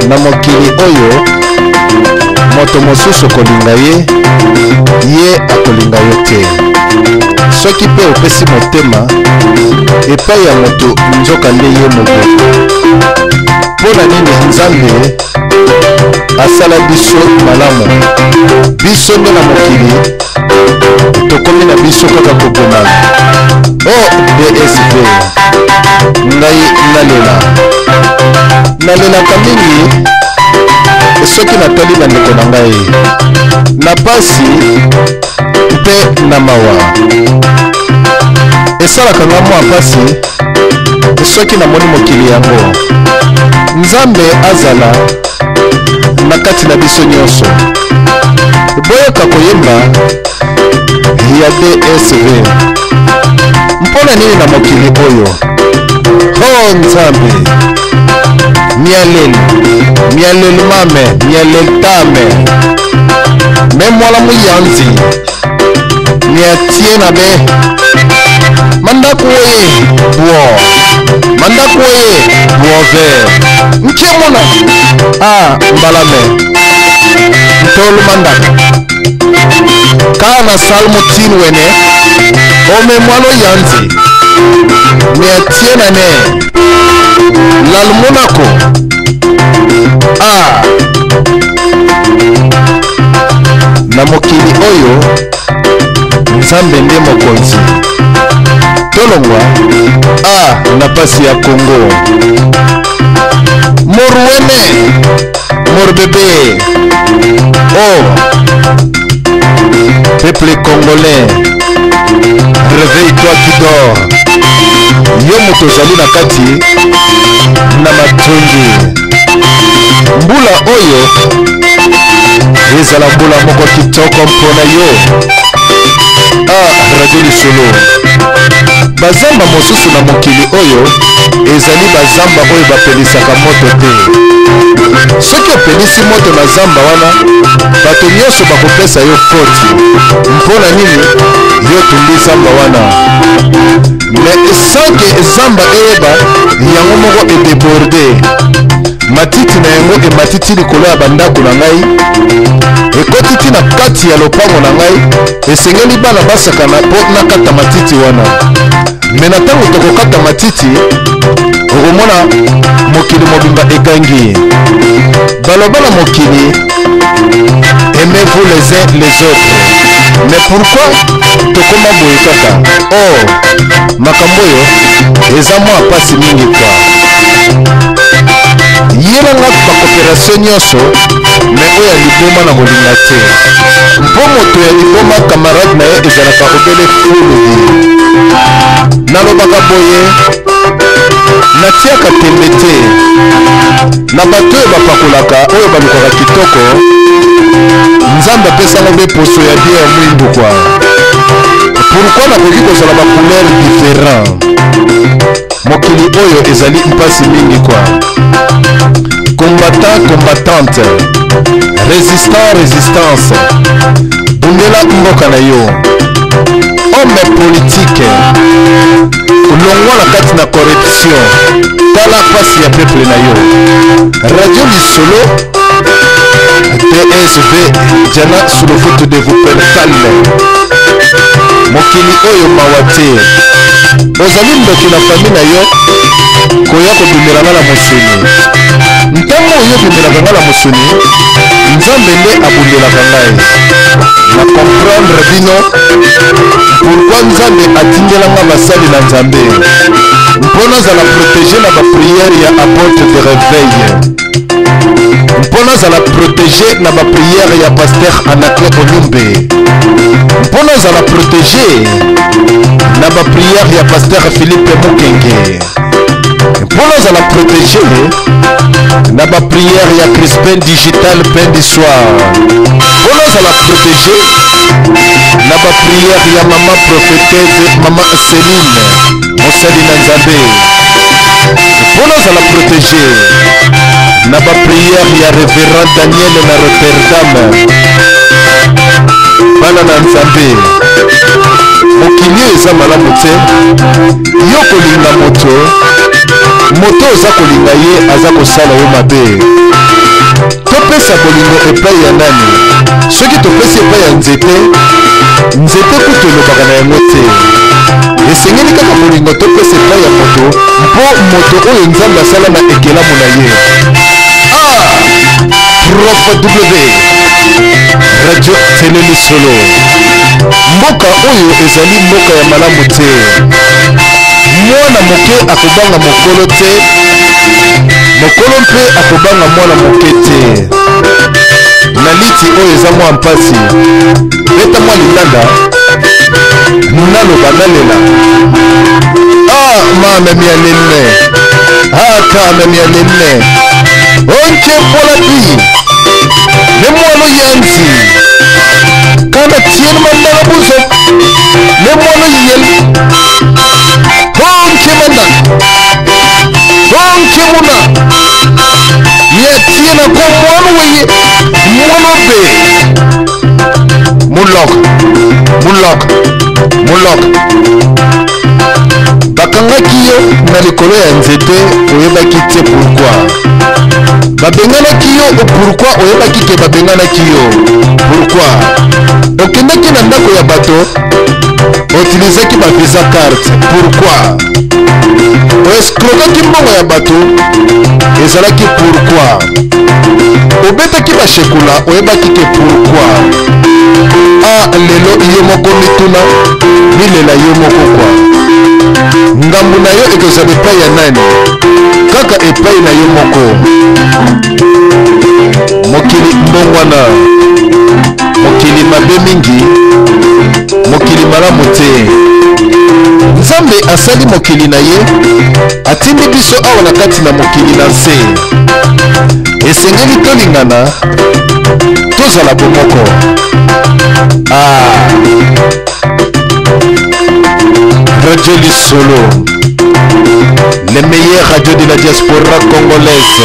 na mokili oyo moto mosusu kolinga ye akolinga yo te. Soki pe opesi motema epai ya moto nzoka nde ye moko. Mpona nini Nzambe asala biso malamu? Biso nde na mokili tokomi na biso kaka kobomana. DSV ngai nalelaka mingi soki natali bandeko na ngai na pasi mpe na mawa. Esalaka nga mwa pasi soki namoni mokili yango. Nzambe azala na kati na biso nyonso. Boyoka koyemba ya DSV. Mpona nini na mokili oyo? Nzambe mialel mame mialel tame memwala muyanzi miatie na be mandaku oye buove nkemona mbalame ntolu mandaka kana salmu tin wene ome mwalo yanzi miatie na ne lalmunako na mokili oyo Nzambe nde mokonzi. Tolongwa na pasi ya Kongo Moruene Morbebe peuple congolais, réveille-toi qui dort. Yo moto zali na kati na matongi. Mbula oyo ezala mbula moko kitoko mpona yo. Radio Lisolo. Bazamba mosusu na mokili oyo ezali bazamba oyo bapelisaka moto te. Soki opelisi moto na zamba wana bato nyonso bakopesa yo foti. Mpona nini yo tumbi zamba wana? Mais sanke zamba eyeba yango moko edeborde. Matiti na yango ematiti likolo ya bandako na ngai, ekotiti na kati ya lopango na ngai, esengeli bana basakana po nakata matiti wana. Me na ntango tokokata matiti okomona mokili mobimba ekangi. Baloba na mokili aimez-vous les uns les autres. Mais pourquoi tokoma boye kaka? Makambo oyo eza mwa pasi mingi kwa. Yelanga ba coopération nyonso mais oyo ya liboma na kolinga te. Mpo moto ya liboma camarade na ye ezalaka obele fulu. Nalobaka boye natiaka tembe te na bato oyo bapakolaka oyo balukaka kitoko. Nzambe apesanga mpe poso ya bie ya mwindu kwa. Pourquoi nakoki kozala ba couleur différent? Mokili oyo ezali mpasi mingi kwa. Combattant, combattante, résistant, résistance. Bundela mboka na yo. Homme politique. Longwa na kati na corruption. Tala pasi ya peuple na yo. Radio Lisolo. DSV Diana sous le foot de vous pertale. Mokili oyo mawate. Ozali mboki na famille na yo koya kobimelanga na mosuni. Ntango oyo bimelaka nga na mosuni, Nzambe nde abundelaka ngai. Na comprendre bino pourquoi Nzambe atindelanga basali na Nzambe. Mpona zala protéger na ba prière ya apôtre de réveil. Mpona zala protéger na ba prière ya pasteur Anaclet Olumbe. Mpona zala protéger na ba prière ya pasteur Philippe Mukenge. Mpona zala protéger na ba prière ya Crispin Digital Pain du soir. Mpona zala protéger na ba prière ya maman prophétesse maman Céline Mosali na Nzambe. Mpona zala protéger na ba prière ya révérend Daniel na Rotterdam. Bana na Nzambe. Mokili eza malamu te. Yo kolinga moto moto oza kolinga ye aza kosala yo mabe topesa bolingo epai ya nani soki topesi epai ya nzete nzete kutu elobaka na yango te esengeli kaka bolingo topesa epai ya moto mpo moto oyo nzambe asala na ekelamu na ye Prof W radio tele lisolo mboka oyo ezali mboka ya malamu te mwana moke akobanga mokolo te mokolo mpe akobanga mwana moke te na liti oyo eza mwa mpasi beta mwa lilanda naloba nalela mamemi ya nene kamemi ya nene onke mpola bi ne mwalo yanzi kana tien mandala buzo ne mwalo yel honke manda honke muna ya tiena ko mwalo weye mwalo be mulok bakangaki yo na likolo ya nzete oyebaki te pourquoi babenganaki yo pourquoi oyebaki ke babenganaki yo pourquoi okendaki na ndako ya bato otilizaki bavisa carte pourquoi oeskrokaki mbongo ya bato ezalaki pourquoi obetaki bashekula oyebaki ke pourquoi lelo yo moko mituna milela yo moko kwa ngambu na yo ekozala epai ya nani kaka epai na yo moko mokili mbongwana mokili mabe mingi mokili malamu te nzambe asali mokili na ye atindi biso awa na kati na mokili na nse esengeli tolingana tozala bomoko Radio Lisolo, les meilleures radios de la diaspora congolaise.